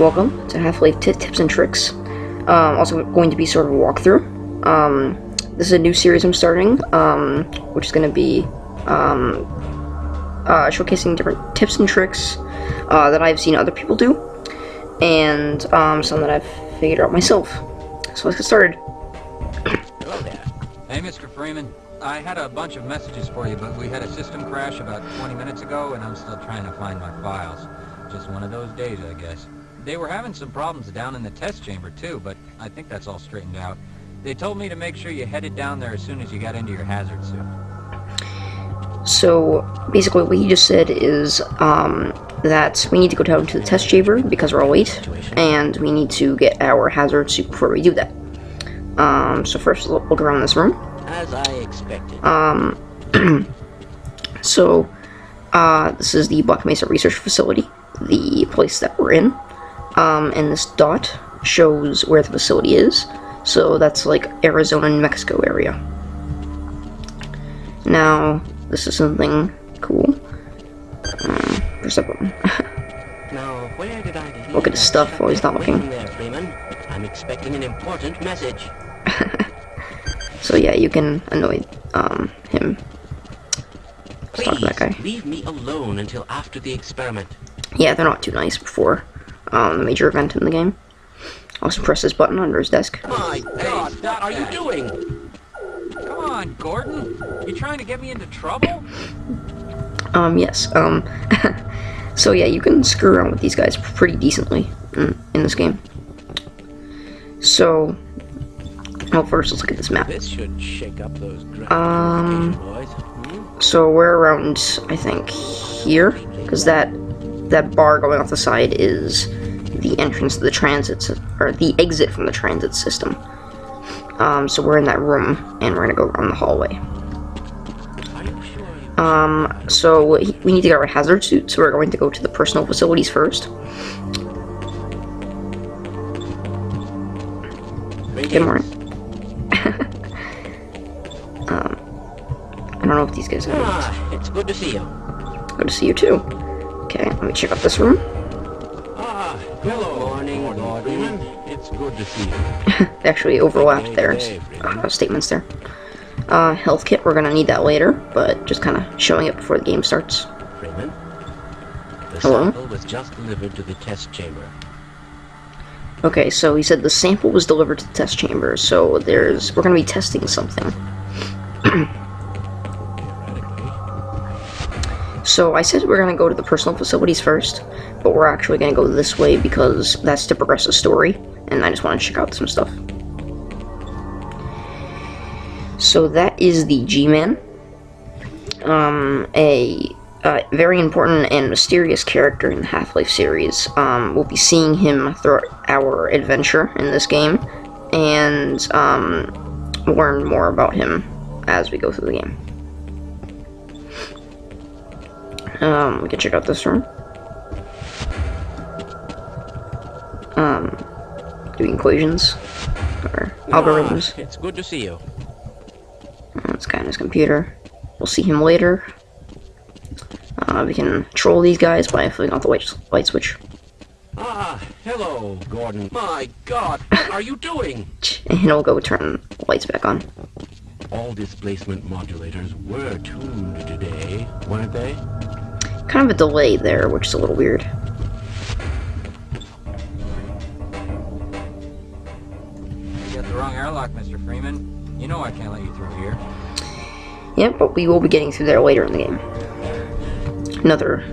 welcome to Half-Life Tips and Tricks. Also going to be sort of a walkthrough. This is a new series I'm starting, which is going to be showcasing different tips and tricks that I've seen other people do, and some that I've figured out myself. So let's get started. Hello there. Hey, Mr. Freeman. I had a bunch of messages for you, but we had a system crash about 20 minutes ago, and I'm still trying to find my files. Just one of those days, I guess. They were having some problems down in the test chamber, too, but I think that's all straightened out. They told me to make sure you headed down there as soon as you got into your hazard suit. So, basically what he just said is, that we need to go down to the test chamber because we're all late, and we need to get our hazard suit before we do that. So first, we'll look around this room. As I expected. So, this is the Black Mesa Research Facility, the place that we're in. And this dot shows where the facility is. So that's like Arizona and Mexico area. Now, this is something cool. Press that button. Now, where did I Look at his stuff while he's not looking. There, Freeman. I'm expecting an important message. So yeah, you can annoy him. Let's talk to that guy. Leave me alone until after the experiment. Yeah, they're not too nice before the major event in the game. Also press this button under his desk. My God, what are you doing? Come on, Gordon. You trying to get me into trouble? Yes. So yeah, you can screw around with these guys pretty decently in this game. So, well, first let's look at this map. This should shake up those boys. So we're around, I think, here, because that bar going off the side is the entrance to the transit, or the exit from the transit system. So we're in that room, and we're gonna go around the hallway. So we need to get our hazard suit, so we're going to go to the personal facilities first. Good morning. I don't know if these guys are. It's good to see you. Good to see you too. Okay, let me check out this room. Hello, morning, Gordon. It's good to see you. They actually overlapped their statements there. Health kit, we're gonna need that later, but just kind of showing it before the game starts. Freeman, the Hello? sample was just delivered to the test chamber. Okay, so he said the sample was delivered to the test chamber, so we're gonna be testing something. So I said we're gonna go to the personal facilities first, but we're actually gonna go this way because that's to progress the story, and I just want to check out some stuff. So that is the G-Man, a very important and mysterious character in the Half-Life series. We'll be seeing him throughout our adventure in this game, and learn more about him as we go through the game. We can check out this room. Doing equations, or algorithms. It's good to see you. This guy on his computer. We'll see him later. We can troll these guys by flipping off the light switch. Hello, Gordon. My God, what are you doing? And he'll go turn the lights back on. All displacement modulators were tuned today, weren't they? Kind of a delay there, which is a little weird. You got the wrong airlock, Mr. Freeman. You know I can't let you through here. Yep, but we will be getting through there later in the game. Another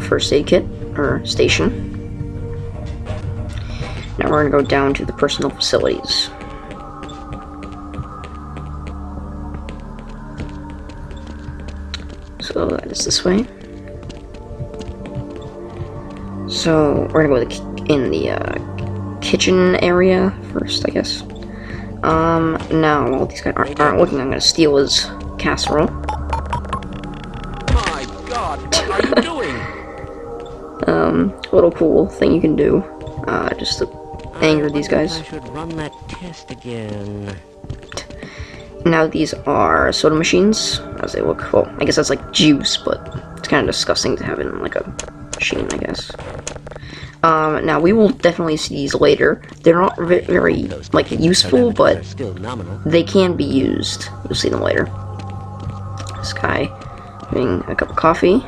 first aid kit, or station. Now we're gonna go down to the personal facilities. So that is this way. So we're gonna go in the kitchen area first, I guess. Now while these guys aren't looking, I'm gonna steal his casserole. My God, what are you doing? A little cool thing you can do, just to anger these guys. I should run that test again. Now these are soda machines, as they look. Well, I guess that's like juice, but it's kind of disgusting to have it in like a machine, I guess. Now we will definitely see these later. They're not very like useful, but Still nominal. they can be used. You'll see them later. This guy having a cup of coffee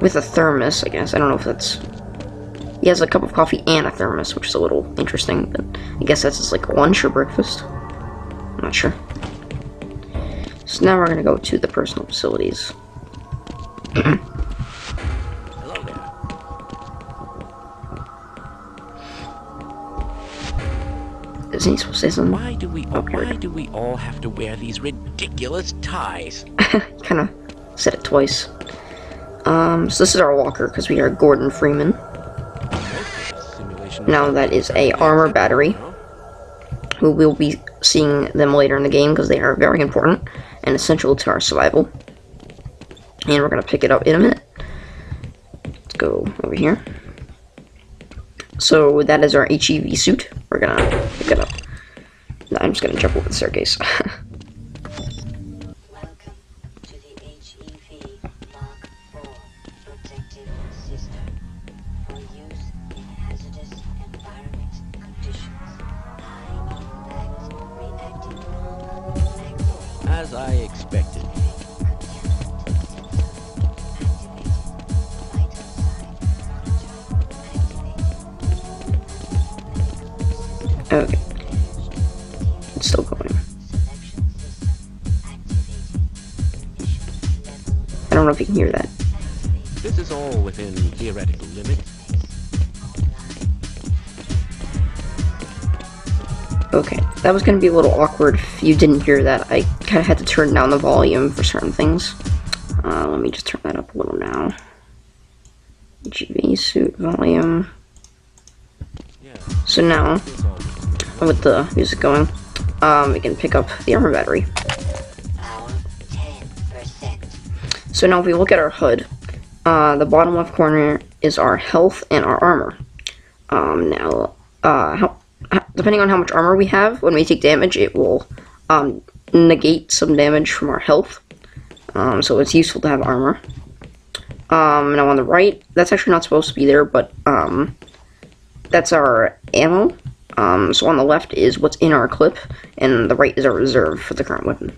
with a thermos, I guess. I don't know if that's... He has a cup of coffee and a thermos, which is a little interesting, but I guess that's just like lunch or breakfast. I'm not sure. So now we're gonna go to the personal facilities. Hello there. Isn't he supposed to say something? Why do we all have to wear these ridiculous ties? Kind of said it twice. So this is our walker, because we are Gordon Freeman. Now that is a armor battery, who we'll be seeing them later in the game, because they are very important and essential to our survival. And we're going to pick it up in a minute. Let's go over here. So that is our HEV suit. We're going to pick it up. No, I'm just going to jump over the staircase. As I expected. Okay. It's still going. I don't know if you can hear that. This is all within theoretical limits. Okay, that was going to be a little awkward if you didn't hear that. I kind of had to turn down the volume for certain things. Let me just turn that up a little now. HEV suit volume. So now, with the music going, we can pick up the armor battery. So now if we look at our HUD, the bottom left corner is our health and our armor. Depending on how much armor we have, when we take damage, it will negate some damage from our health. So it's useful to have armor. Now on the right, that's actually not supposed to be there, but that's our ammo. So on the left is what's in our clip, and the right is our reserve for the current weapon.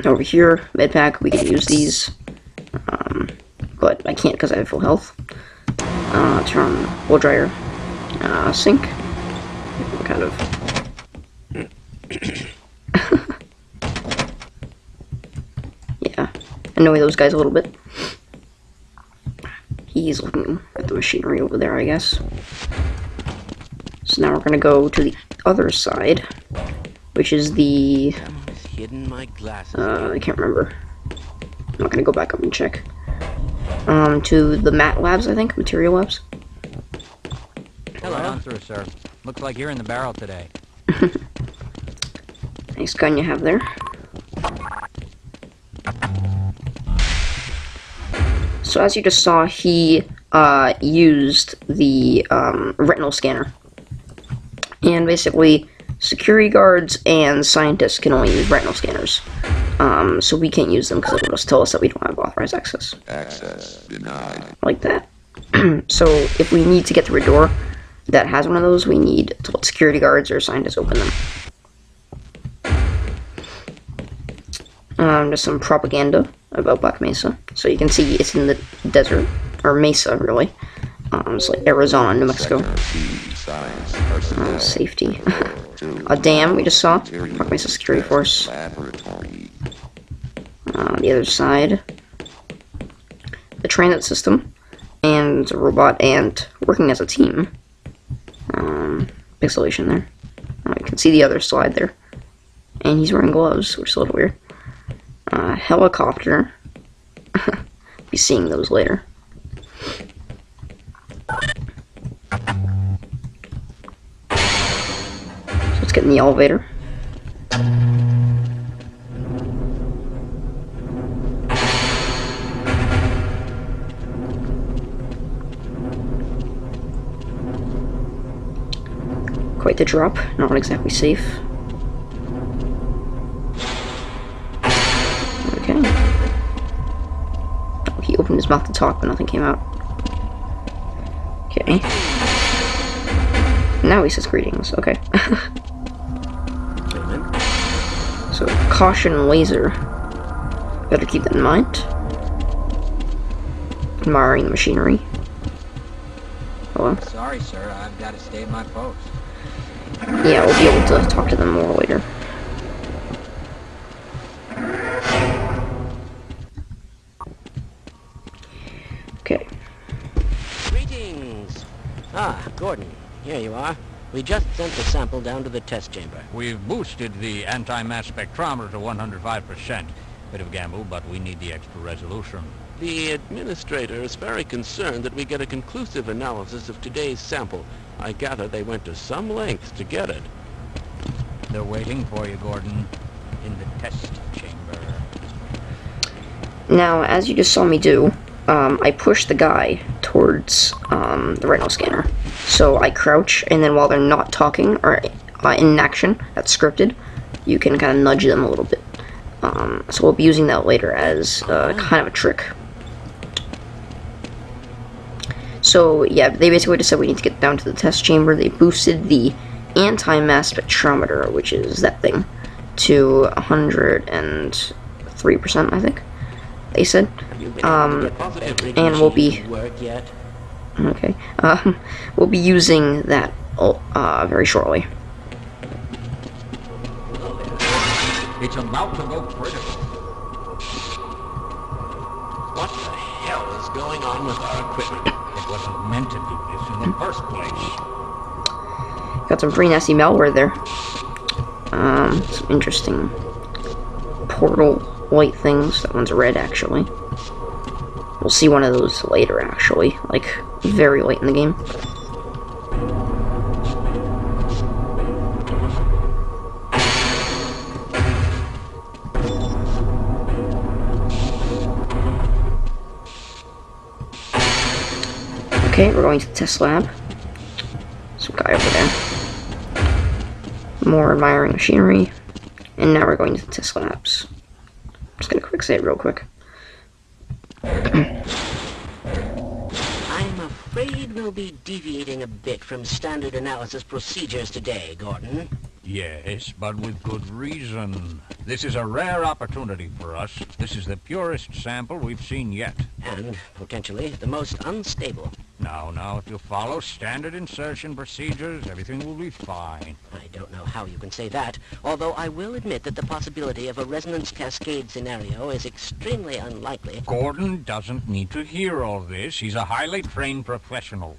Over here, med pack, we can use these, but I can't because I have full health. Turn on blow dryer, sink, kind of. Yeah, annoy those guys a little bit. He's looking at the machinery over there, I guess. So now we're gonna go to the other side, which is the... Hidden my glasses. I can't remember. I'm not gonna go back up and check. To the mat labs, I think, material labs. Hello. Right on through, sir. Looks like you're in the barrel today. Nice gun you have there. So as you just saw, he used the retinal scanner. And basically, security guards and scientists can only use retinal scanners. So we can't use them because it'll just tell us that we don't have authorized access. Access denied. Like that. So if we need to get through a door that has one of those, we need to let security guards or scientists open them. Just some propaganda about Black Mesa. So you can see it's in the desert, or Mesa, really. It's like Arizona, New Mexico. Safety. A dam we just saw. Black Mesa Security Force. The other side. The transit system. And a robot ant working as a team. Pixelation there. You can see the other slide there. And he's wearing gloves, which is a little weird. Helicopter. Be seeing those later. So let's get in the elevator. Quite the drop, not exactly safe. Okay. Oh, he opened his mouth to talk, but nothing came out. Okay. Now he says greetings. Okay. So, caution laser. Better keep that in mind. Admiring the machinery. Hello? Sorry, sir. I've got to stay at my post. Yeah, we'll be able to talk to them more later. Okay. Greetings! Ah, Gordon, here you are. We just sent the sample down to the test chamber. We've boosted the anti-mass spectrometer to 105%. Bit of gamble, but we need the extra resolution. The administrator is very concerned that we get a conclusive analysis of today's sample. I gather they went to some lengths to get it. They're waiting for you, Gordon, in the test chamber. Now, as you just saw me do, I push the guy towards the retinal scanner. So I crouch, and then while they're not talking or in action, that's scripted, you can kind of nudge them a little bit. So we'll be using that later as kind of a trick. So yeah, they basically just said we need to get down to the test chamber. They boosted the anti-mass spectrometer, which is that thing, to 103%, I think. They said. And we'll be okay. We'll be using that very shortly. It's about to go critical. What the hell is going on with our equipment? It wasn't meant to do this in the first place. Got some pretty nasty malware there. Some interesting portal light things. That one's red, actually. We'll see one of those later, actually. Like, very late in the game. Okay, we're going to the test lab. Some guy over there. More admiring machinery. And now we're going to the test labs. I'm just gonna quick save real quick. I'm afraid we'll be deviating a bit from standard analysis procedures today, Gordon. Yes, but with good reason. This is a rare opportunity for us. This is the purest sample we've seen yet. And, potentially, the most unstable. Now, if you follow standard insertion procedures, everything will be fine. I don't know how you can say that, although I will admit that the possibility of a resonance cascade scenario is extremely unlikely. Gordon doesn't need to hear all this. He's a highly trained professional.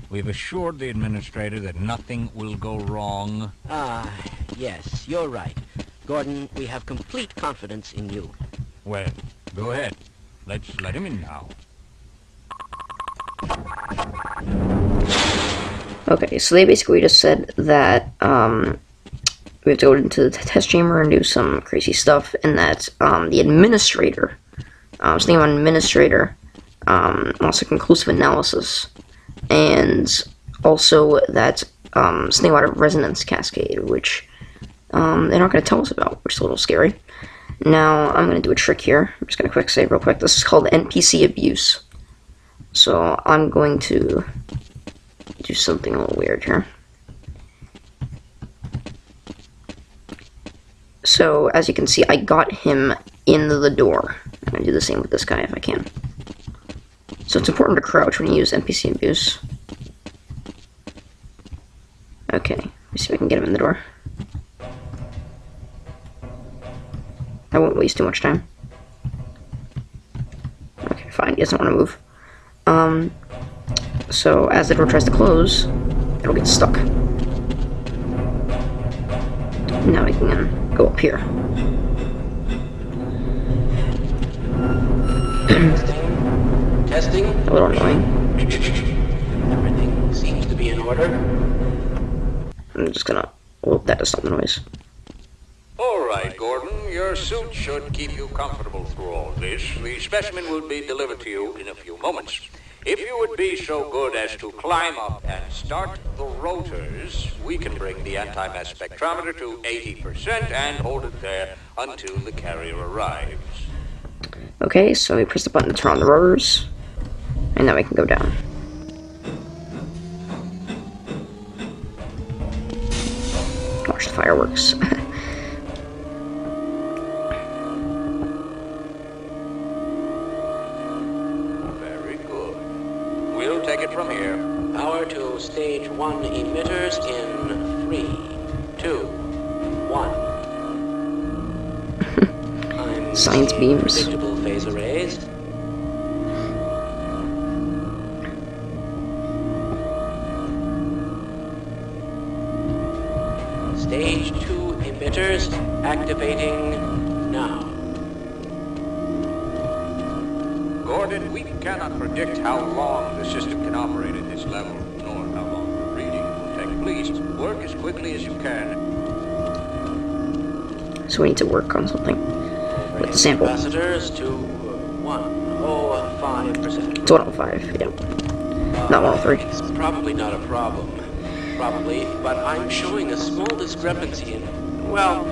We've assured the administrator that nothing will go wrong. Ah, yes, you're right. Gordon, we have complete confidence in you. Well, go ahead. Let's let him in now. Okay, so they basically just said that we have to go into the test chamber and do some crazy stuff, and that the administrator, something about administrator, wants a conclusive analysis, and also that something about a resonance cascade, which they're not going to tell us about, which is a little scary. Now, I'm going to do a trick here. I'm just going to quick save real quick. This is called NPC abuse. So, I'm going to do something a little weird here. So, as you can see, I got him in the door. I'm going to do the same with this guy if I can. So, it's important to crouch when you use NPC abuse. Okay, let me see if I can get him in the door. I won't waste too much time. Okay, fine, he doesn't want to move. So as the door tries to close, it'll get stuck. Now we can go up here. Testing. A little annoying. Everything seems to be in order. I'm just gonna... Well, that does stop the noise. All right, Gordon. Your suit should keep you comfortable through all this. The specimen will be delivered to you in a few moments. If you would be so good as to climb up and start the rotors, we can bring the anti-mass spectrometer to 80% and hold it there until the carrier arrives. Okay, so we press the button to turn on the rotors, and now we can go down. fireworks. Very good. We'll take it from here. Power to stage 1 emitters in 3, 2, 1. I'm Science seeing beams. predictable phase arrays. Stage 2 emitters activating now. Gordon, we cannot predict how long the system can operate at this level, nor how long the reading will take. Please, work as quickly as you can. So we need to work on something with the sample. Capacitors to 105%. It's 105, yeah. Not 103. It's probably not a problem. Probably, but I'm showing a small discrepancy in... Well,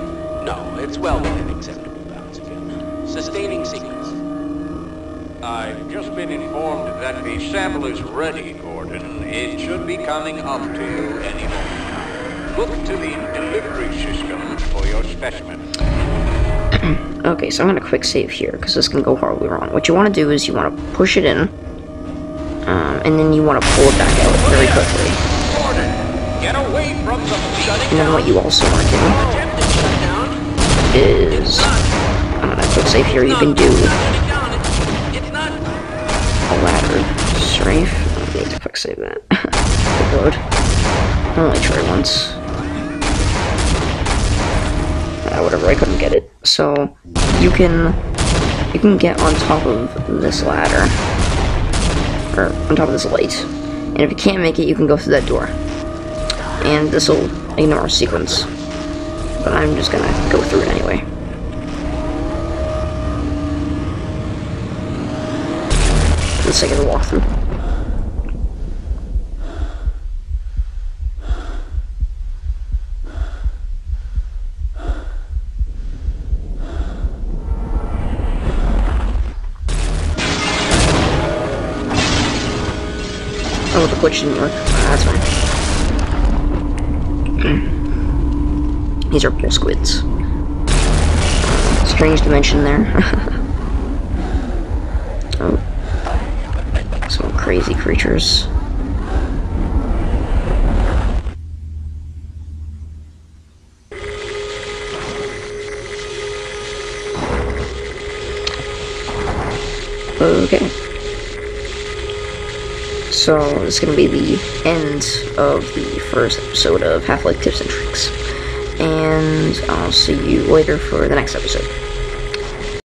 no, it's well within acceptable bounds again. Sustaining sequence. I've just been informed that the sample is ready, Gordon. It should be coming up to you any moment now. Look to the delivery system for your specimen. Okay, so I'm gonna quick save here, because this can go horribly wrong. What you want to do is you want to push it in, and then you want to pull it back out very quickly. Gordon, get away from the And then what you also want to do is, I'm gonna quick save here, you can do a ladder strafe. I need to quick save that. Quick load. I'll only try once. Whatever, I couldn't get it. So you can get on top of this ladder, or on top of this light, and if you can't make it, you can go through that door. And this will ignore a sequence, but I'm just gonna go through it anyway. For the sake of the walkthrough. Oh, the glitch didn't work. That's fine. These are bull squids. Strange dimension there. Oh. Some crazy creatures. Okay. So, this is going to be the end of the first episode of Half-Life Tips and Tricks. And I'll see you later for the next episode.